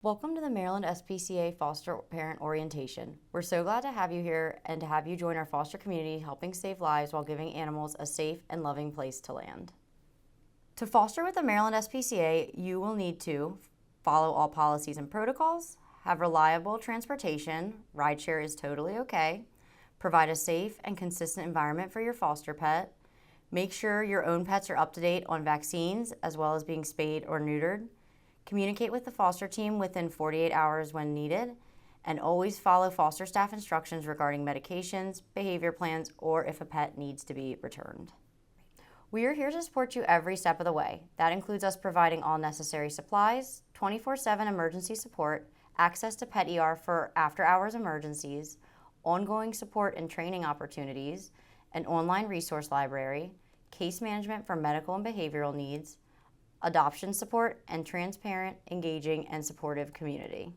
Welcome to the Maryland SPCA Foster Parent Orientation. We're so glad to have you here and to have you join our foster community helping save lives while giving animals a safe and loving place to land. To foster with the Maryland SPCA, you will need to follow all policies and protocols, have reliable transportation, rideshare is totally okay, provide a safe and consistent environment for your foster pet, make sure your own pets are up to date on vaccines as well as being spayed or neutered, communicate with the foster team within 48 hours when needed, and always follow foster staff instructions regarding medications, behavior plans, or if a pet needs to be returned. We are here to support you every step of the way. That includes us providing all necessary supplies, 24/7 emergency support, access to Pet ER for after-hours emergencies, ongoing support and training opportunities, an online resource library, case management for medical and behavioral needs, adoption support, and transparent, engaging, and supportive community.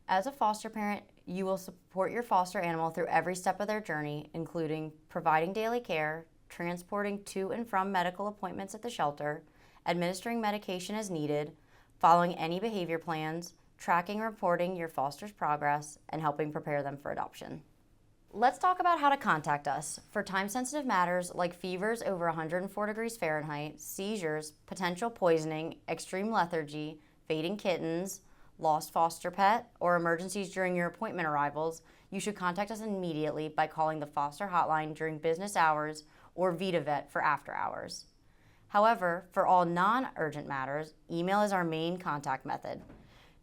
As a foster parent, you will support your foster animal through every step of their journey, including providing daily care, transporting to and from medical appointments at the shelter, administering medication as needed, following any behavior plans, tracking and reporting your foster's progress, and helping prepare them for adoption. Let's talk about how to contact us. For time-sensitive matters like fevers over 104 degrees Fahrenheit, seizures, potential poisoning, extreme lethargy, fading kittens, lost foster pet, or emergencies during your appointment arrivals, you should contact us immediately by calling the foster hotline during business hours or VitaVet for after hours. However, for all non-urgent matters, email is our main contact method.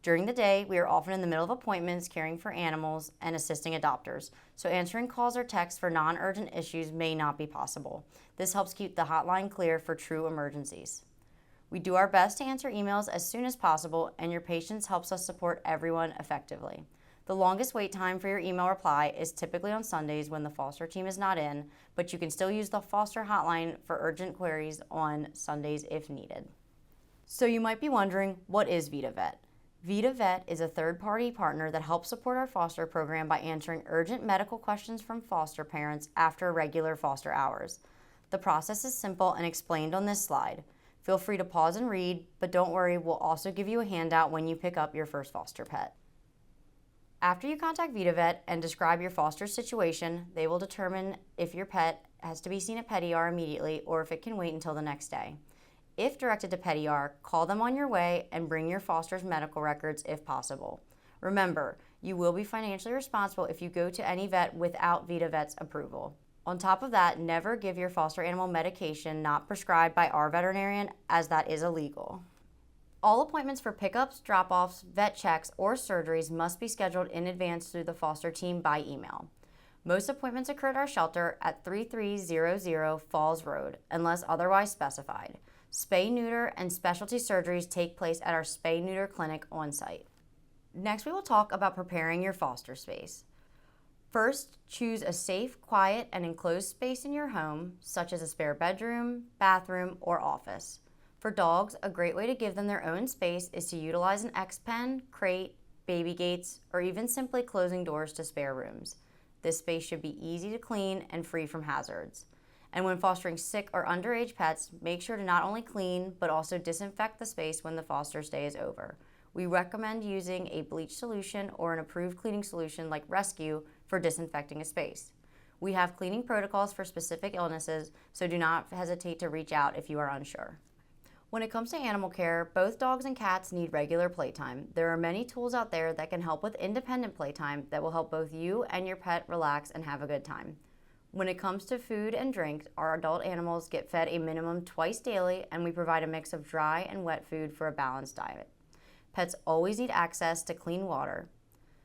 During the day, we are often in the middle of appointments, caring for animals, and assisting adopters, so answering calls or texts for non-urgent issues may not be possible. This helps keep the hotline clear for true emergencies. We do our best to answer emails as soon as possible, and your patience helps us support everyone effectively. The longest wait time for your email reply is typically on Sundays when the foster team is not in, but you can still use the foster hotline for urgent queries on Sundays if needed. So you might be wondering, what is VitaVet? VitaVet is a third-party partner that helps support our foster program by answering urgent medical questions from foster parents after regular foster hours. The process is simple and explained on this slide. Feel free to pause and read, but don't worry, we'll also give you a handout when you pick up your first foster pet. After you contact VitaVet and describe your foster situation, they will determine if your pet has to be seen at Pet ER immediately or if it can wait until the next day. If directed to Pet ER, call them on your way and bring your foster's medical records if possible. Remember, you will be financially responsible if you go to any vet without VitaVet's approval. On top of that, never give your foster animal medication not prescribed by our veterinarian, as that is illegal. All appointments for pickups, drop-offs, vet checks, or surgeries must be scheduled in advance through the foster team by email. Most appointments occur at our shelter at 3300 Falls Road, unless otherwise specified. Spay-neuter and specialty surgeries take place at our spay-neuter clinic on site. Next, we will talk about preparing your foster space. First, choose a safe, quiet, and enclosed space in your home, such as a spare bedroom, bathroom, or office. For dogs, a great way to give them their own space is to utilize an X-pen, crate, baby gates, or even simply closing doors to spare rooms. This space should be easy to clean and free from hazards. And when fostering sick or underage pets, make sure to not only clean, but also disinfect the space when the foster stay is over. We recommend using a bleach solution or an approved cleaning solution like Rescue for disinfecting a space. We have cleaning protocols for specific illnesses, so do not hesitate to reach out if you are unsure. When it comes to animal care, both dogs and cats need regular playtime. There are many tools out there that can help with independent playtime that will help both you and your pet relax and have a good time. When it comes to food and drink, our adult animals get fed a minimum twice daily, and we provide a mix of dry and wet food for a balanced diet. Pets always need access to clean water.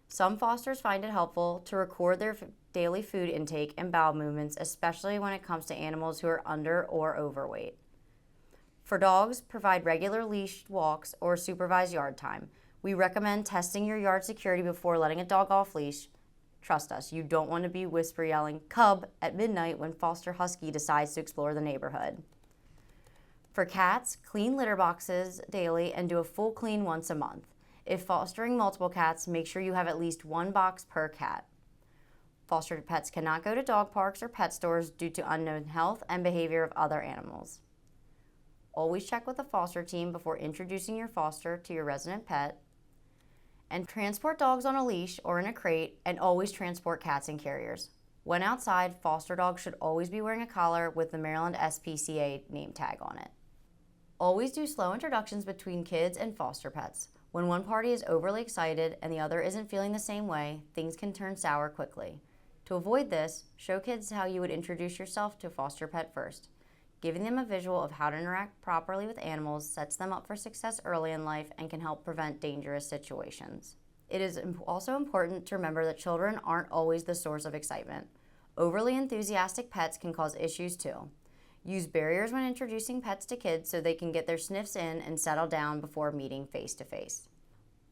Some fosters find it helpful to record their daily food intake and bowel movements, especially when it comes to animals who are under or overweight. For dogs, provide regular leashed walks or supervised yard time. We recommend testing your yard security before letting a dog off leash. Trust us, you don't want to be whisper yelling "cub" at midnight when foster husky decides to explore the neighborhood. For cats, clean litter boxes daily and do a full clean once a month. If fostering multiple cats, make sure you have at least one box per cat. Fostered pets cannot go to dog parks or pet stores due to unknown health and behavior of other animals. Always check with the foster team before introducing your foster to your resident pet. And transport dogs on a leash or in a crate, and always transport cats in carriers. When outside, foster dogs should always be wearing a collar with the Maryland SPCA name tag on it. Always do slow introductions between kids and foster pets. When one party is overly excited and the other isn't feeling the same way, things can turn sour quickly. To avoid this, show kids how you would introduce yourself to a foster pet first. Giving them a visual of how to interact properly with animals sets them up for success early in life and can help prevent dangerous situations. It is also important to remember that children aren't always the source of excitement. Overly enthusiastic pets can cause issues too. Use barriers when introducing pets to kids so they can get their sniffs in and settle down before meeting face to face.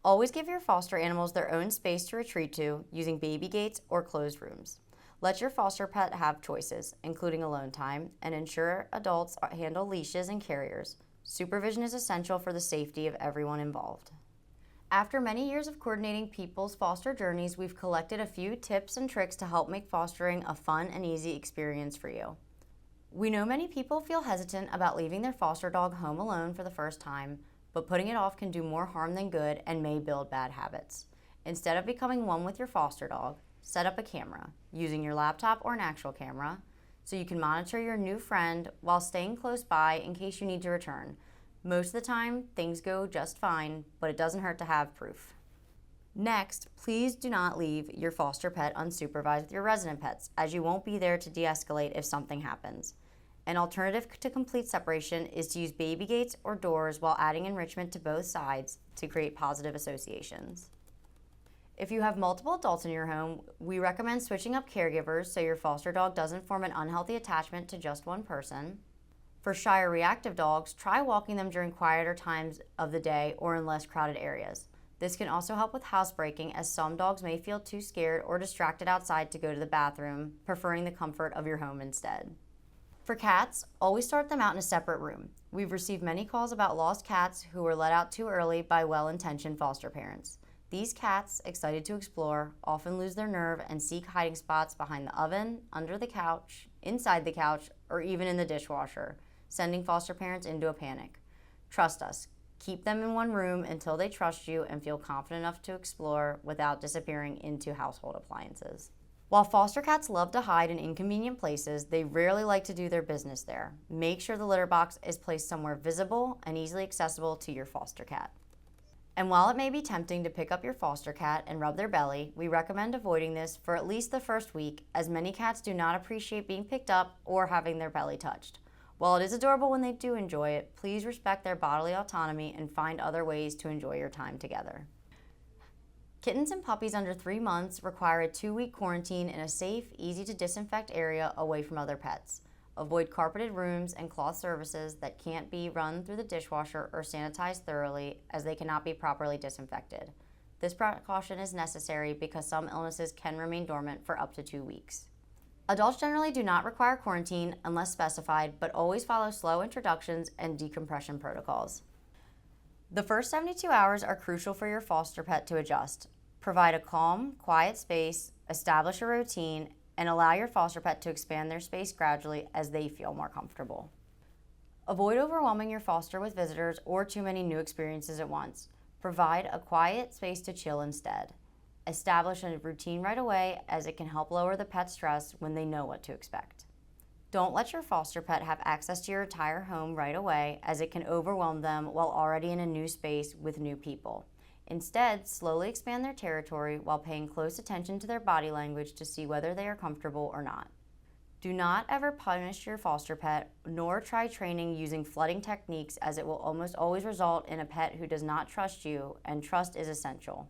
Always give your foster animals their own space to retreat to using baby gates or closed rooms. Let your foster pet have choices, including alone time, and ensure adults handle leashes and carriers. Supervision is essential for the safety of everyone involved. After many years of coordinating people's foster journeys, we've collected a few tips and tricks to help make fostering a fun and easy experience for you. We know many people feel hesitant about leaving their foster dog home alone for the first time, but putting it off can do more harm than good and may build bad habits. Instead of becoming one with your foster dog, set up a camera, using your laptop or an actual camera, so you can monitor your new friend while staying close by in case you need to return. Most of the time, things go just fine, but it doesn't hurt to have proof. Next, please do not leave your foster pet unsupervised with your resident pets, as you won't be there to de-escalate if something happens. An alternative to complete separation is to use baby gates or doors while adding enrichment to both sides to create positive associations. If you have multiple adults in your home, we recommend switching up caregivers so your foster dog doesn't form an unhealthy attachment to just one person. For shy or reactive dogs, try walking them during quieter times of the day or in less crowded areas. This can also help with housebreaking, as some dogs may feel too scared or distracted outside to go to the bathroom, preferring the comfort of your home instead. For cats, always start them out in a separate room. We've received many calls about lost cats who were let out too early by well-intentioned foster parents. These cats, excited to explore, often lose their nerve and seek hiding spots behind the oven, under the couch, inside the couch, or even in the dishwasher, sending foster parents into a panic. Trust us, keep them in one room until they trust you and feel confident enough to explore without disappearing into household appliances. While foster cats love to hide in inconvenient places, they rarely like to do their business there. Make sure the litter box is placed somewhere visible and easily accessible to your foster cat. And while it may be tempting to pick up your foster cat and rub their belly, we recommend avoiding this for at least the first week, as many cats do not appreciate being picked up or having their belly touched. While it is adorable when they do enjoy it, please respect their bodily autonomy and find other ways to enjoy your time together. Kittens and puppies under 3 months require a 2-week quarantine in a safe, easy to disinfect area away from other pets. Avoid carpeted rooms and cloth surfaces that can't be run through the dishwasher or sanitized thoroughly, as they cannot be properly disinfected. This precaution is necessary because some illnesses can remain dormant for up to 2 weeks. Adults generally do not require quarantine unless specified, but always follow slow introductions and decompression protocols. The first 72 hours are crucial for your foster pet to adjust. Provide a calm, quiet space, establish a routine, and allow your foster pet to expand their space gradually as they feel more comfortable. Avoid overwhelming your foster with visitors or too many new experiences at once. Provide a quiet space to chill instead. Establish a routine right away, as it can help lower the pet's stress when they know what to expect. Don't let your foster pet have access to your entire home right away, as it can overwhelm them while already in a new space with new people. Instead, slowly expand their territory while paying close attention to their body language to see whether they are comfortable or not. Do not ever punish your foster pet, nor try training using flooding techniques, as it will almost always result in a pet who does not trust you, and trust is essential.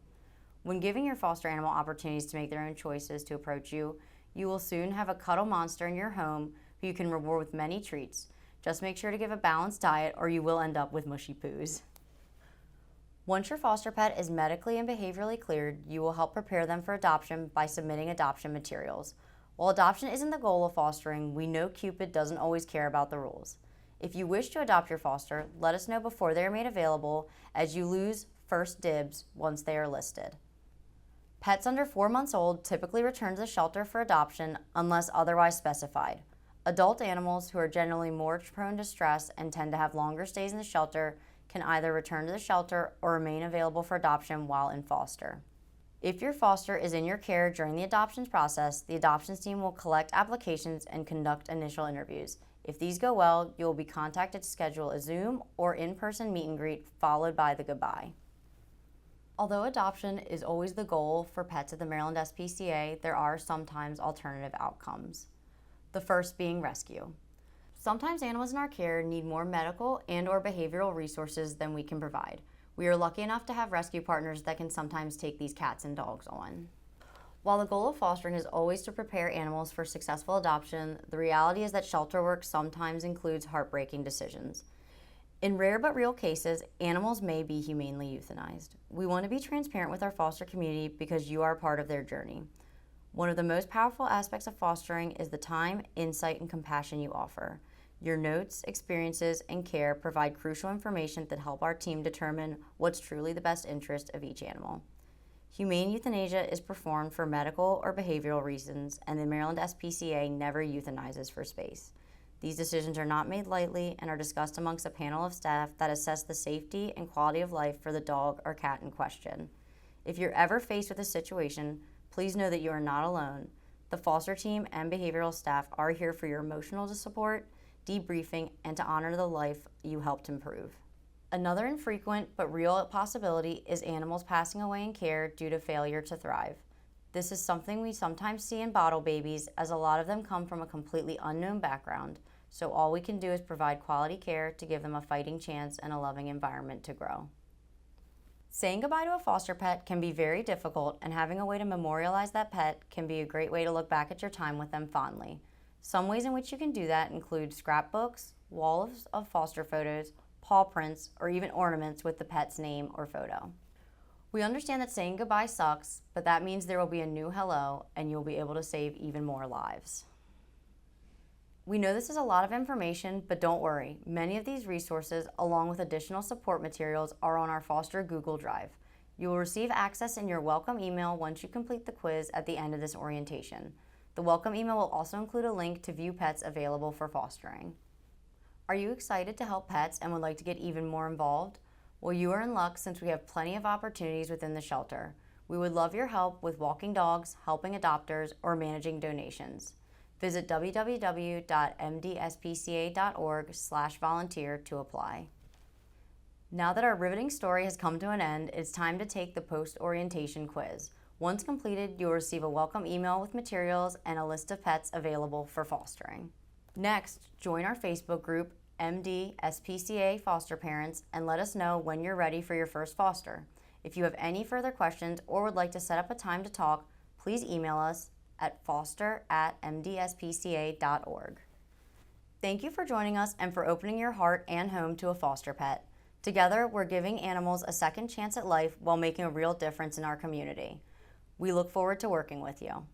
When giving your foster animal opportunities to make their own choices to approach you, you will soon have a cuddle monster in your home who you can reward with many treats. Just make sure to give a balanced diet, or you will end up with mushy poos. Once your foster pet is medically and behaviorally cleared, you will help prepare them for adoption by submitting adoption materials. While adoption isn't the goal of fostering, we know Cupid doesn't always care about the rules. If you wish to adopt your foster, let us know before they are made available, as you lose first dibs once they are listed. Pets under 4 months old typically return to the shelter for adoption unless otherwise specified. Adult animals, who are generally more prone to stress and tend to have longer stays in the shelter, can either return to the shelter or remain available for adoption while in foster. If your foster is in your care during the adoptions process, the adoptions team will collect applications and conduct initial interviews. If these go well, you will be contacted to schedule a Zoom or in-person meet and greet, followed by the goodbye. Although adoption is always the goal for pets at the Maryland SPCA, there are sometimes alternative outcomes. The first being rescue. Sometimes animals in our care need more medical and/or behavioral resources than we can provide. We are lucky enough to have rescue partners that can sometimes take these cats and dogs on. While the goal of fostering is always to prepare animals for successful adoption, the reality is that shelter work sometimes includes heartbreaking decisions. In rare but real cases, animals may be humanely euthanized. We want to be transparent with our foster community because you are part of their journey. One of the most powerful aspects of fostering is the time, insight, and compassion you offer. Your notes, experiences, and care provide crucial information that help our team determine what's truly the best interest of each animal. Humane euthanasia is performed for medical or behavioral reasons, and the Maryland SPCA never euthanizes for space. These decisions are not made lightly and are discussed amongst a panel of staff that assess the safety and quality of life for the dog or cat in question. If you're ever faced with a situation, please know that you are not alone. The foster team and behavioral staff are here for your emotional support, debriefing, and to honor the life you helped improve. Another infrequent but real possibility is animals passing away in care due to failure to thrive. This is something we sometimes see in bottle babies, as a lot of them come from a completely unknown background, so all we can do is provide quality care to give them a fighting chance and a loving environment to grow. Saying goodbye to a foster pet can be very difficult, and having a way to memorialize that pet can be a great way to look back at your time with them fondly. Some ways in which you can do that include scrapbooks, walls of foster photos, paw prints, or even ornaments with the pet's name or photo. We understand that saying goodbye sucks, but that means there will be a new hello and you'll be able to save even more lives. We know this is a lot of information, but don't worry. Many of these resources, along with additional support materials, are on our Foster Google Drive. You will receive access in your welcome email once you complete the quiz at the end of this orientation. The welcome email will also include a link to view pets available for fostering. Are you excited to help pets and would like to get even more involved? Well, you are in luck since we have plenty of opportunities within the shelter. We would love your help with walking dogs, helping adopters, or managing donations. Visit www.mdspca.org/volunteer to apply. Now that our riveting story has come to an end, it's time to take the post-orientation quiz. Once completed, you'll receive a welcome email with materials and a list of pets available for fostering. Next, join our Facebook group, MD SPCA Foster Parents, and let us know when you're ready for your first foster. If you have any further questions or would like to set up a time to talk, please email us at foster@mdspca.org. Thank you for joining us and for opening your heart and home to a foster pet. Together, we're giving animals a second chance at life while making a real difference in our community. We look forward to working with you.